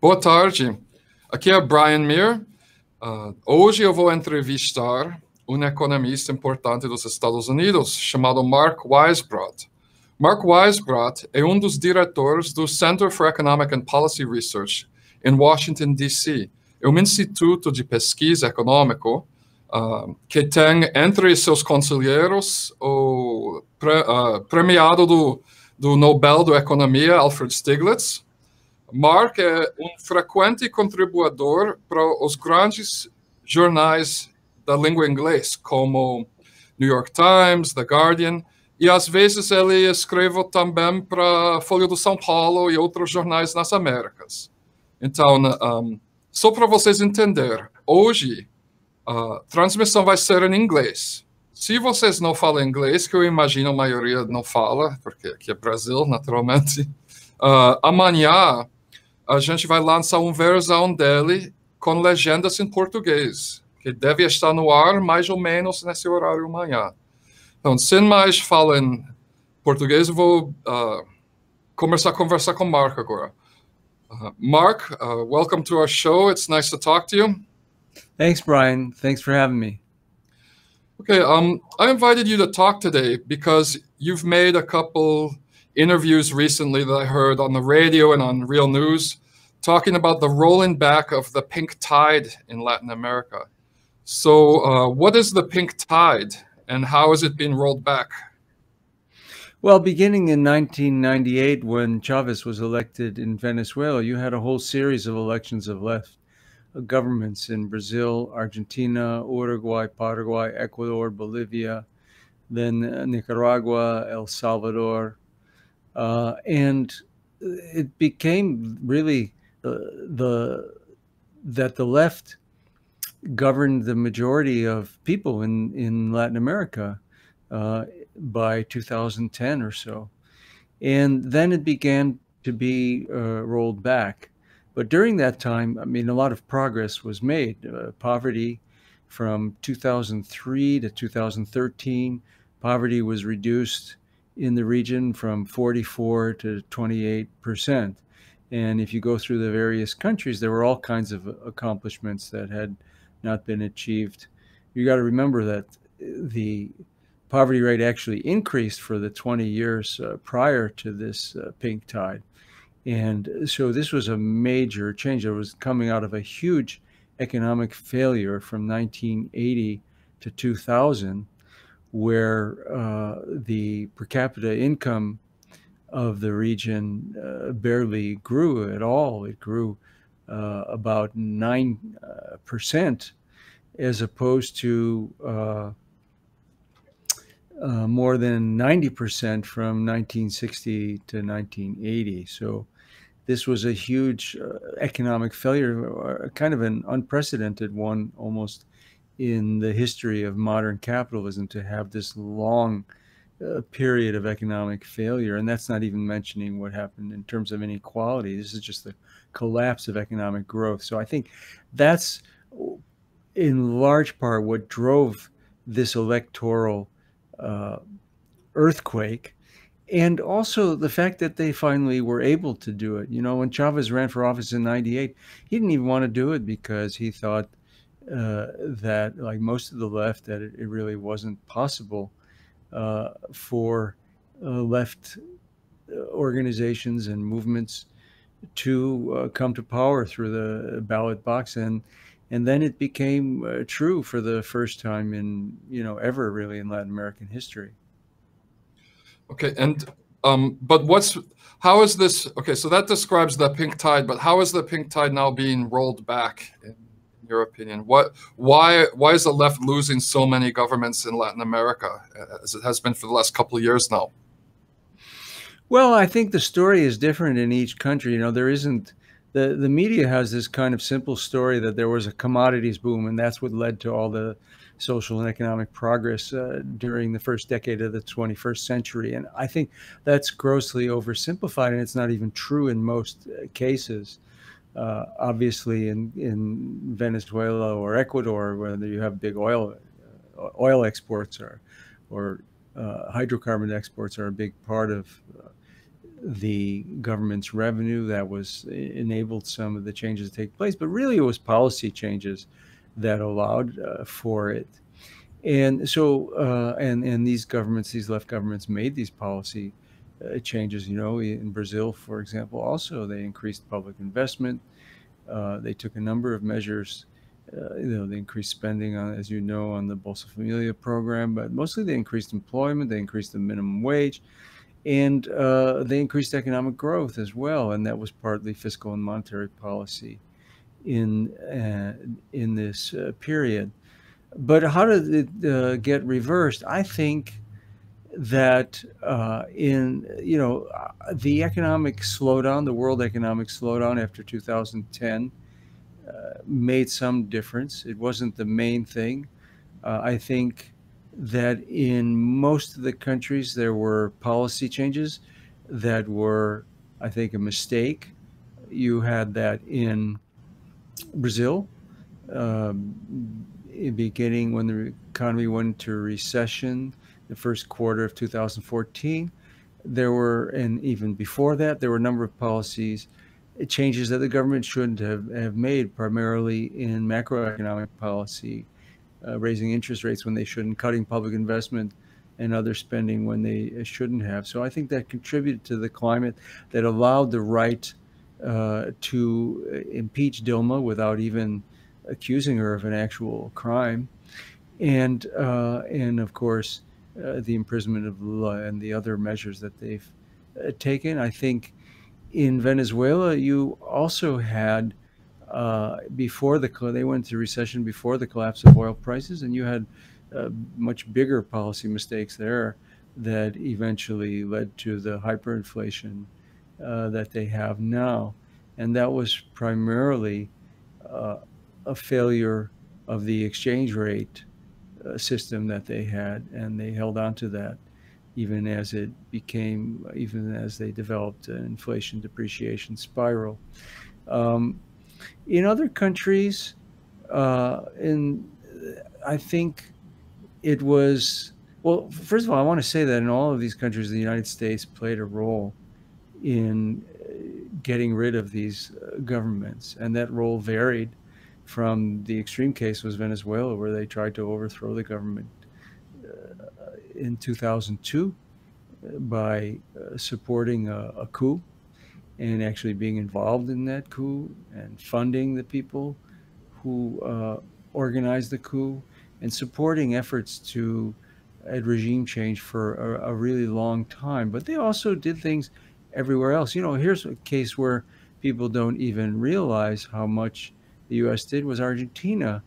Boa tarde. Aqui é Brian Mier. Hoje eu vou entrevistar economista importante dos Estados Unidos chamado Mark Weisbrot. Mark Weisbrot é dos diretores do Center for Economic and Policy Research em Washington, D.C. É instituto de pesquisa econômico que tem entre seus conselheiros o premiado do Nobel da Economia, Alfred Stiglitz. Mark é frequente contribuidor para os grandes jornais da língua inglesa, como New York Times, The Guardian, e às vezes ele escreve também para a Folha de São Paulo e outros jornais nas Américas. Então, só para vocês entenderem, hoje a transmissão vai ser em inglês. Se vocês não falam inglês, que eu imagino a maioria não fala, porque aqui é Brasil, naturalmente, amanhã a gente vai lançar uma versão dele com legendas em português, que deve estar no ar mais ou menos nesse horário amanhã. Então, sem mais falar em português, eu vou começar a conversar com o Mark agora. Mark, welcome to our show. It's nice to talk to you. Thanks, Brian. Thanks for having me. Okay, I invited you to talk today because you've made a couple interviews recently that I heard on the radio and on Real News talking about the rolling back of the pink tide in Latin America. So what is the pink tide and how has it been rolled back? Well, beginning in 1998, when Chavez was elected in Venezuela, you had a whole series of elections of left governments in Brazil, Argentina, Uruguay, Paraguay, Ecuador, Bolivia, then Nicaragua, El Salvador. And it became really that the left governed the majority of people in Latin America by 2010 or so. And then it began to be rolled back. But during that time, I mean, a lot of progress was made. Poverty from 2003 to 2013, poverty was reduced in the region from 44 to 28%. And if you go through the various countries, there were all kinds of accomplishments that had not been achieved. You got to remember that the poverty rate actually increased for the 20 years prior to this pink tide. And so this was a major change. It was coming out of a huge economic failure from 1980 to 2000, where the per capita income of the region barely grew at all. It grew about 9%, as opposed to more than 90% from 1960 to 1980. So this was a huge economic failure, kind of an unprecedented one almost in the history of modern capitalism, to have this long period of economic failure. And that's not even mentioning what happened in terms of inequality. This is just the collapse of economic growth. So I think that's in large part what drove this electoral earthquake. And also the fact that they finally were able to do it. You know, when Chavez ran for office in 98, he didn't even want to do it because he thought that, like most of the left, that it really wasn't possible for left organizations and movements to come to power through the ballot box. And then it became true for the first time in, ever really in Latin American history. Okay, and but how is this? Okay, so that describes the pink tide, but how is the pink tide now being rolled back, in your opinion? Why is the left losing so many governments in Latin America, as it has been for the last couple of years now? Well, I think the story is different in each country. There isn't, the media has this kind of simple story that there was a commodities boom, and that's what led to all the social and economic progress during the first decade of the 21st century. And I think that's grossly oversimplified, and it's not even true in most cases. Obviously, in Venezuela or Ecuador, whether you have big oil exports or hydrocarbon exports are a big part of the government's revenue that was enabled some of the changes to take place, but really it was policy changes that allowed for it. And so, and these governments, these left governments, made these policy changes. You know, in Brazil, for example, also they increased public investment. They took a number of measures. You know, they increased spending on, as you know, on the Bolsa Familia program, but mostly they increased employment. They increased the minimum wage, and they increased economic growth as well. And that was partly fiscal and monetary policy in this period. But how did it get reversed? I think that in the economic slowdown, the world economic slowdown after 2010 made some difference. It wasn't the main thing. I think that in most of the countries there were policy changes that were, I think, a mistake. You had that in Brazil, beginning when the economy went into recession, the first quarter of 2014. There were, and even before that, there were a number of policies changes that the government shouldn't have made, primarily in macroeconomic policy, raising interest rates when they shouldn't, cutting public investment and other spending when they shouldn't have. So I think that contributed to the climate that allowed the right to impeach Dilma without even accusing her of an actual crime, and of course the imprisonment of Lula and the other measures that they've taken. I think in Venezuela you also had before they went into recession before the collapse of oil prices, and you had much bigger policy mistakes there that eventually led to the hyperinflation that they have now, and that was primarily a failure of the exchange rate system that they had, and they held on to that even as they developed an inflation depreciation spiral. In other countries, I think it was, well, first of all, I want to say that in all of these countries, the United States played a role in getting rid of these governments, and that role varied. From the extreme case was Venezuela, where they tried to overthrow the government in 2002 by supporting a coup and actually being involved in that coup and funding the people who organized the coup and supporting efforts to at regime change for a really long time. But they also did things everywhere else. You know, here's a case where people don't even realize how much the U.S. did was Argentina.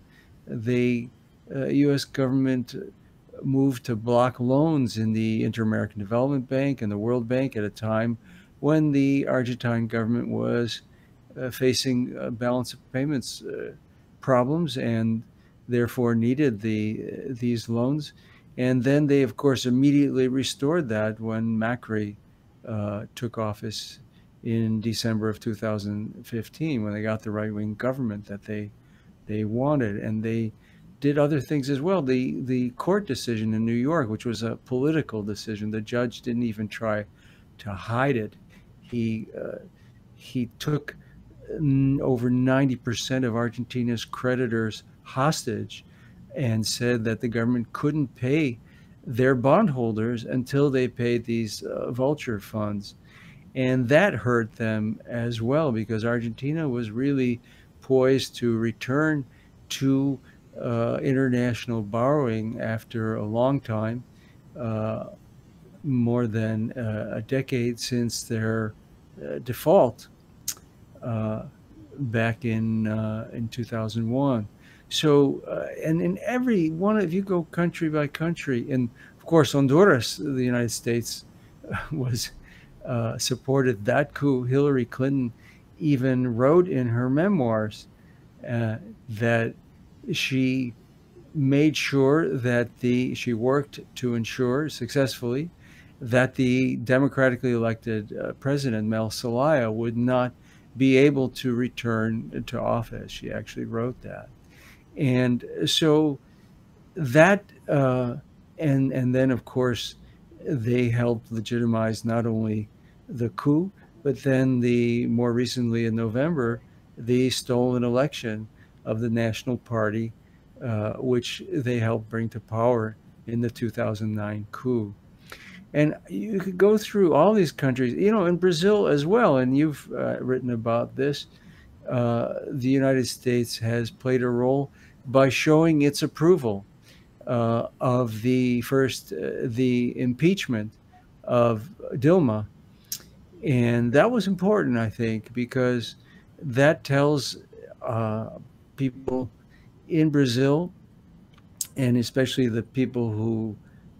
The U.S. government moved to block loans in the Inter-American Development Bank and the World Bank at a time when the Argentine government was facing balance of payments problems and therefore needed these loans. And then they, of course, immediately restored that when Macri took office in December of 2015, when they got the right-wing government that they wanted. And they did other things as well. The court decision in New York, which was a political decision, the judge didn't even try to hide it. He took over 90% of Argentina's creditors hostage and said that the government couldn't pay their bondholders until they paid these vulture funds. And that hurt them as well, because Argentina was really poised to return to international borrowing after a long time, more than a decade since their default back in 2001. So, and in every one, if you go country by country, and of course Honduras, the United States was supported that coup. Hillary Clinton even wrote in her memoirs that she made sure that she worked to ensure successfully that the democratically elected president, Mel Zelaya, would not be able to return to office. She actually wrote that. And so that, and then of course, they helped legitimize not only the coup, but then more recently in November, the stolen election of the National Party, which they helped bring to power in the 2009 coup. And you could go through all these countries, in Brazil as well, and you've written about this. The United States has played a role by showing its approval of the impeachment of Dilma. And that was important, I think, because that tells uh, people in Brazil, and especially the people who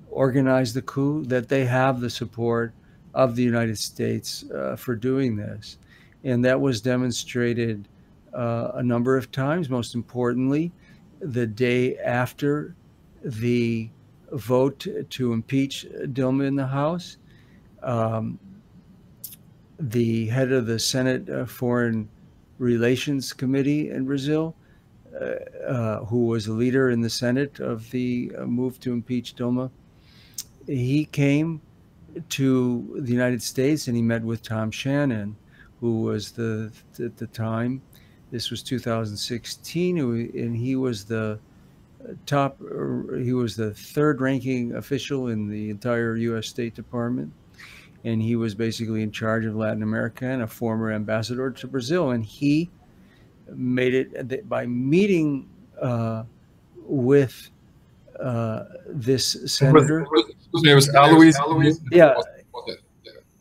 organized the coup, that they have the support of the United States for doing this. And that was demonstrated a number of times. Most importantly, the day after the vote to impeach Dilma in the House, um, the head of the Senate Foreign Relations Committee in Brazil, who was a leader in the Senate of the move to impeach Dilma, he came to the United States and he met with Tom Shannon, who was at the time, this was 2016, and he was the he was the third ranking official in the entire U.S. State Department. And he was basically in charge of Latin America and a former ambassador to Brazil. And he made it by meeting with this senator. It was Alois. Yeah.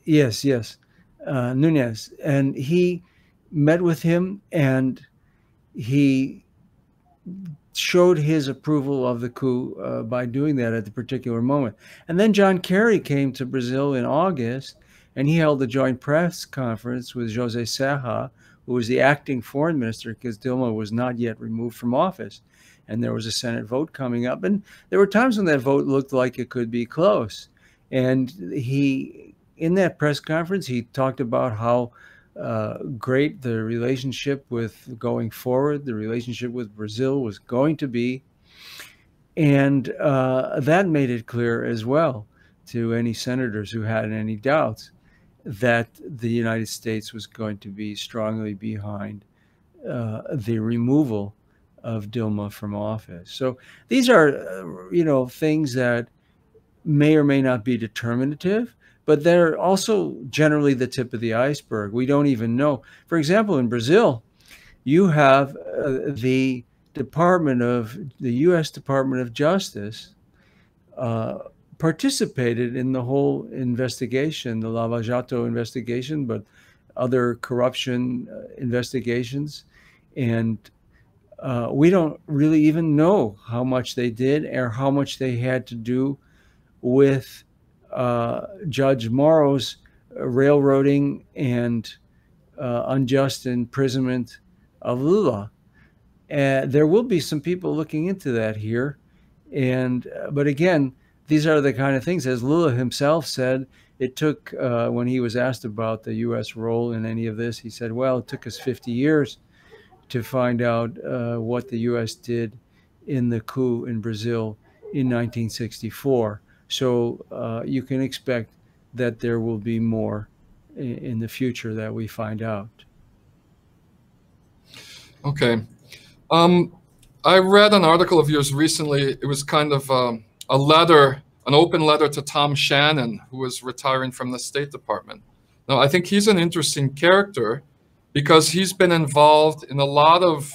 Yes. Nunez. And he met with him and he showed his approval of the coup by doing that at the particular moment. And then John Kerry came to Brazil in August, and he held a joint press conference with José Serra, who was the acting foreign minister because Dilma was not yet removed from office. And there was a Senate vote coming up. And there were times when that vote looked like it could be close. And in that press conference, he talked about how great the relationship with going forward, the relationship with Brazil was going to be. And that made it clear as well to any senators who had any doubts that the United States was going to be strongly behind the removal of Dilma from office. So these are, things that may or may not be determinative, but they're also generally the tip of the iceberg. We don't even know. For example, in Brazil, you have the U.S. Department of Justice participated in the whole investigation, the Lava Jato investigation, but other corruption investigations. And we don't really even know how much they did or how much they had to do with Judge Morrow's railroading and unjust imprisonment of Lula. There will be some people looking into that here. But again, these are the kind of things, as Lula himself said, it took, when he was asked about the U.S. role in any of this, he said, well, it took us 50 years to find out what the U.S. did in the coup in Brazil in 1964. So you can expect that there will be more in the future that we find out. Okay. I read an article of yours recently. It was kind of a letter, an open letter to Tom Shannon, who was retiring from the State Department. Now, I think he's an interesting character because he's been involved in a lot of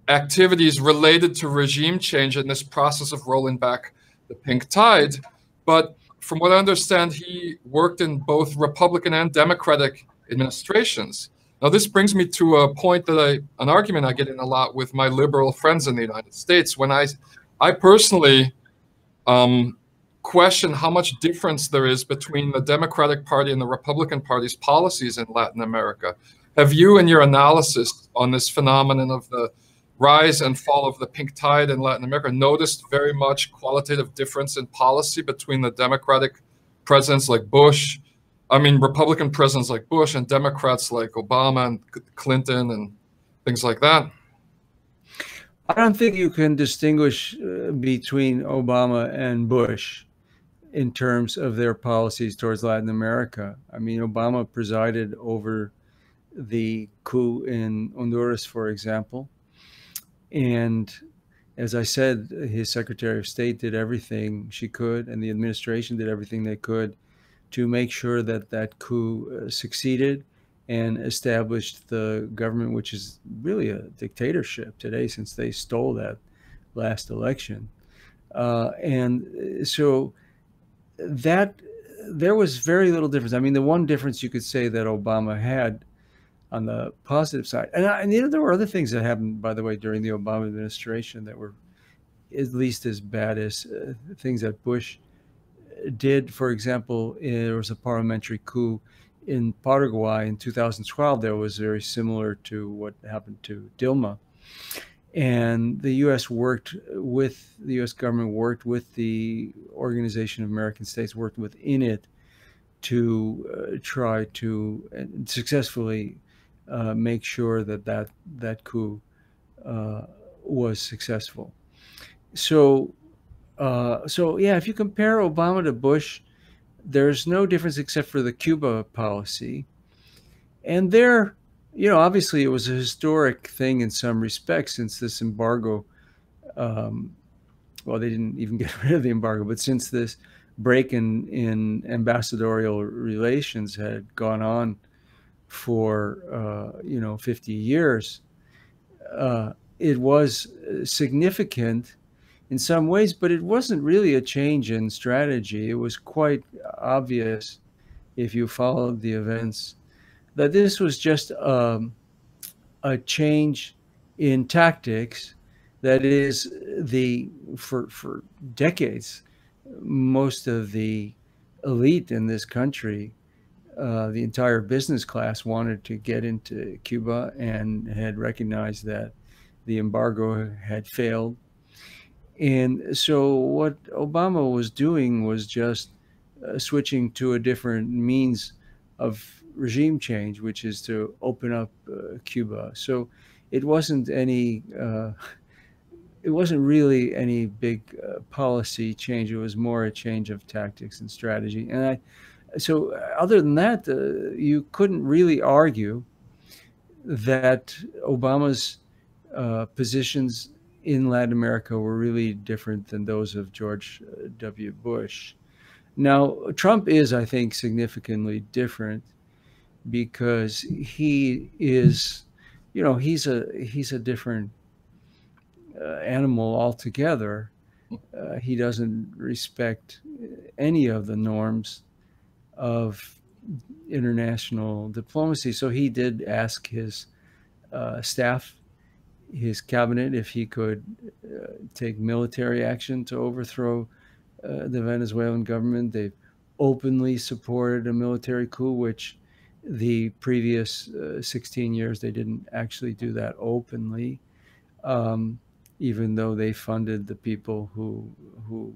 activities related to regime change in this process of rolling back the pink tide. But from what I understand, he worked in both Republican and Democratic administrations. Now, this brings me to a point an argument I get in a lot with my liberal friends in the United States, when I personally question how much difference there is between the Democratic Party and the Republican Party's policies in Latin America. Have you, in your analysis on this phenomenon of the rise and fall of the pink tide in Latin America, noticed very much qualitative difference in policy between the Democratic presidents like Republican presidents like Bush and Democrats like Obama and Clinton and things like that? I don't think you can distinguish between Obama and Bush. in terms of their policies towards Latin America. I mean, Obama presided over the coup in Honduras, for example. And as I said, his Secretary of State did everything she could, and the administration did everything they could to make sure that that coup succeeded and established the government, which is really a dictatorship today since they stole that last election. And so that there was very little difference. I mean, the one difference you could say that Obama had on the positive side, and you know, there were other things that happened, by the way, during the Obama administration that were at least as bad as things that Bush did. For example, there was a parliamentary coup in Paraguay in 2012 that was very similar to what happened to Dilma. And the U.S. government worked with the Organization of American States, worked within it to try to successfully make sure that coup was successful. So yeah, if you compare Obama to Bush, there's no difference except for the Cuba policy. And there, you know, obviously it was a historic thing in some respects since this embargo, well, they didn't even get rid of the embargo, but since this break in ambassadorial relations had gone on for, 50 years, it was significant in some ways, but it wasn't really a change in strategy. It was quite obvious, if you followed the events, that this was just a change in tactics. That is, for decades, most of the elite in this country, the entire business class, wanted to get into Cuba and had recognized that the embargo had failed. And so what Obama was doing was just switching to a different means of regime change, which is to open up Cuba. So it wasn't really any big policy change. It was more a change of tactics and strategy. And so other than that, you couldn't really argue that Obama's positions in Latin America were really different than those of George W. Bush. Now, Trump is, I think, significantly different because he is, he's a different animal altogether. He doesn't respect any of the norms of international diplomacy. So he did ask his staff, his cabinet, if he could take military action to overthrow the Venezuelan government. They've openly supported a military coup, which the previous 16 years they didn't actually do that openly, even though they funded the people who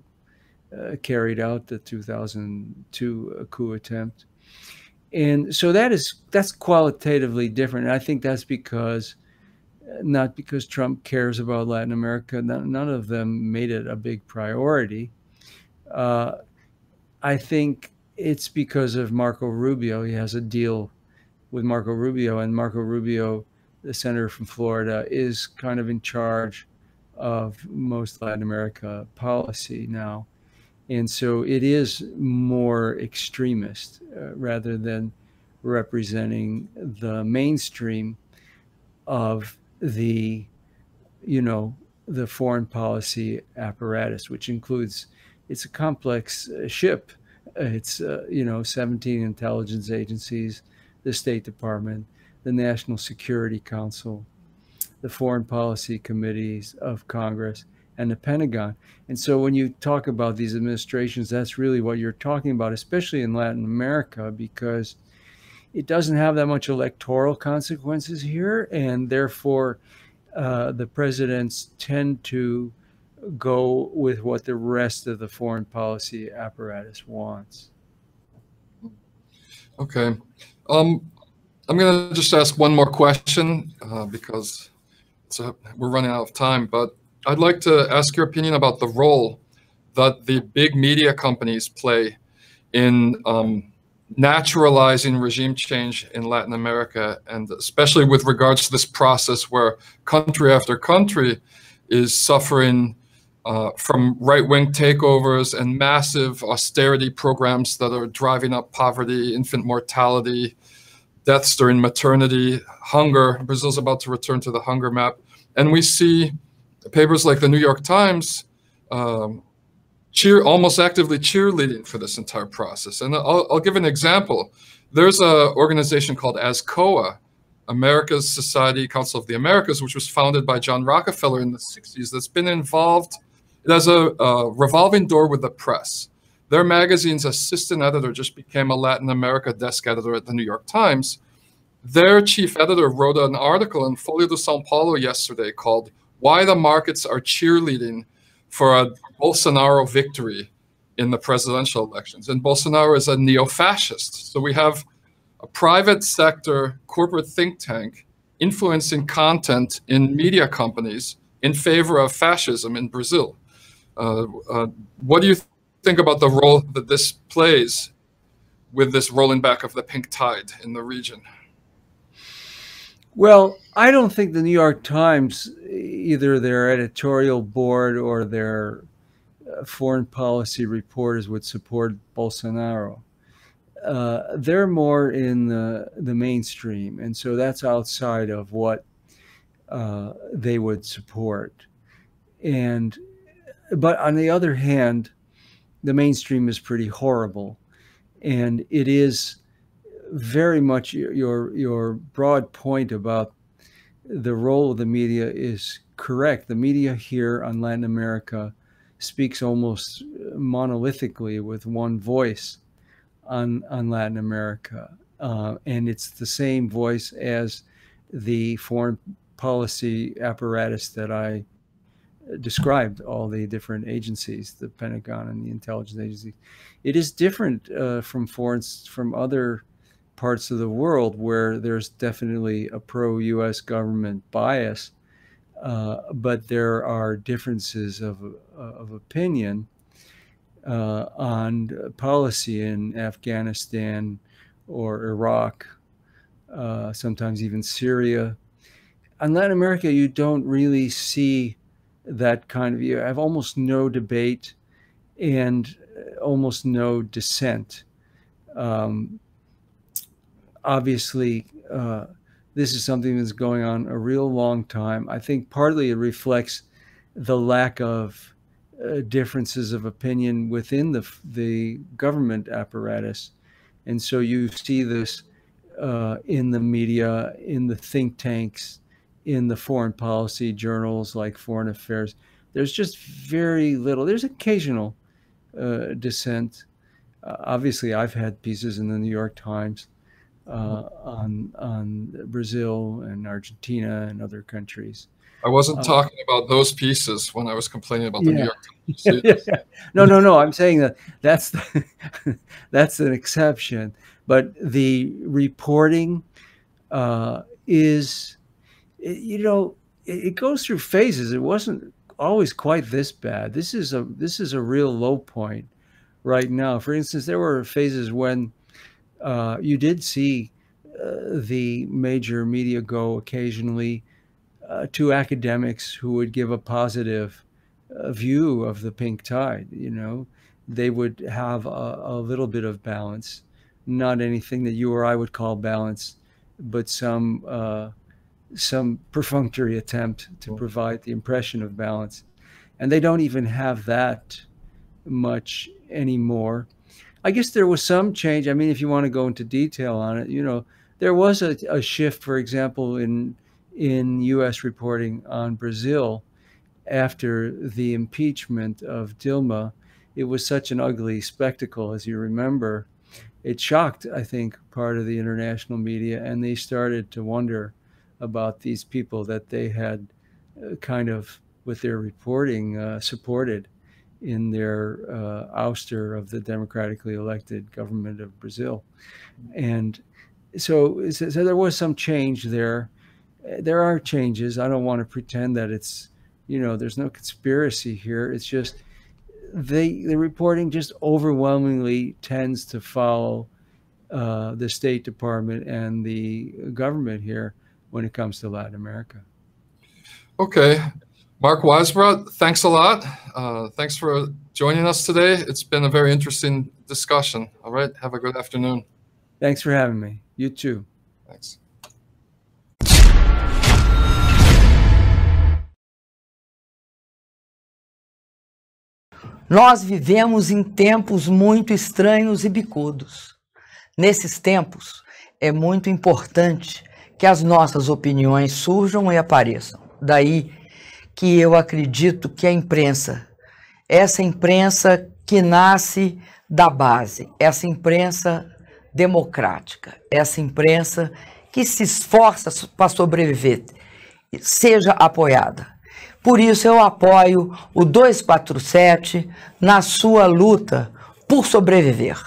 carried out the 2002 coup attempt. And so that's qualitatively different. And I think that's not because Trump cares about Latin America. None of them made it a big priority. I think it's because of Marco Rubio. He has a deal with Marco Rubio, and Marco Rubio, the senator from Florida, is kind of in charge of most Latin America policy now. And so it is more extremist rather than representing the mainstream of the foreign policy apparatus, which includes, it's a complex ship. It's 17 intelligence agencies, the State Department, the National Security Council, the Foreign Policy Committees of Congress, and the Pentagon. And so when you talk about these administrations, that's really what you're talking about, especially in Latin America, because it doesn't have that much electoral consequences here, and therefore the presidents tend to go with what the rest of the foreign policy apparatus wants. Okay. I'm going to just ask one more question because we're running out of time, but I'd like to ask your opinion about the role that the big media companies play in naturalizing regime change in Latin America, and especially with regards to this process where country after country is suffering from right-wing takeovers and massive austerity programs that are driving up poverty, infant mortality, deaths during maternity, hunger. Brazil's about to return to the hunger map. And we see papers like the New York Times almost actively cheerleading for this entire process. And I'll give an example. There's an organization called ASCOA, America's Society Council of the Americas, which was founded by John Rockefeller in the 60s, that's been involved. It has a revolving door with the press. Their magazine's assistant editor just became a Latin America desk editor at the New York Times. Their chief editor wrote an article in Folha de São Paulo yesterday called "Why the Markets Are Cheerleading for a Bolsonaro Victory in the Presidential Elections." And Bolsonaro is a neo-fascist. So we have a private sector corporate think tank influencing content in media companies in favor of fascism in Brazil. What do you think about the role that this plays with this rolling back of the pink tide in the region? Well, I don't think the New York Times, either their editorial board or their foreign policy reporters, would support Bolsonaro. They're more in the mainstream, and so that's outside of what they would support. But on the other hand, the mainstream is pretty horrible, and it is very much your broad point about the role of the media is correct. The media here on Latin America speaks almost monolithically with one voice on Latin America, and it's the same voice as the foreign policy apparatus that I described, all the different agencies, the Pentagon and the intelligence agencies. It is different from other parts of the world where there's definitely a pro-U.S. government bias, but there are differences of opinion on policy in Afghanistan or Iraq, sometimes even Syria. In Latin America, you don't really see that kind of, you have almost no debate and almost no dissent. Obviously, this is something that's going on a real long time. I think partly it reflects the lack of differences of opinion within the government apparatus. And so you see this in the media, in the think tanks, in the foreign policy journals like Foreign Affairs. There's just very little. There's occasional dissent. Obviously, I've had pieces in the New York Times on Brazil and Argentina and other countries. I wasn't talking about those pieces when I was complaining about the New York Times. No. I'm saying that's that's an exception. But the reporting is, it goes through phases. It wasn't always quite this bad. This is a real low point right now. For instance, there were phases when you did see the major media go occasionally to academics who would give a positive view of the pink tide. They would have a little bit of balance, not anything that you or I would call balance, but some perfunctory attempt to provide the impression of balance. And they don't even have that much anymore. I guess there was some change. I mean, if you want to go into detail on it, there was a shift, for example, in U.S. reporting on Brazil after the impeachment of Dilma. It was such an ugly spectacle, as you remember. It shocked, I think, part of the international media, and they started to wonder about these people that they had kind of, with their reporting, supported in their ouster of the democratically elected government of Brazil. And so there was some change there. There are changes. I don't want to pretend that it's, there's no conspiracy here. It's just the reporting just overwhelmingly tends to follow the State Department and the government here when it comes to Latin America. Okay. Mark Weisbrot, thanks a lot. Thanks for joining us today. It's been a very interesting discussion. All right. Have a good afternoon. Thanks for having me. You too. Thanks. Nós vivemos em tempos muito estranhos e bicudos. Nesses tempos, é muito importante que as nossas opiniões surjam e apareçam. Daí que eu acredito que a imprensa, essa imprensa que nasce da base, essa imprensa democrática, essa imprensa que se esforça para sobreviver, seja apoiada. Por isso eu apoio o 247 na sua luta por sobreviver.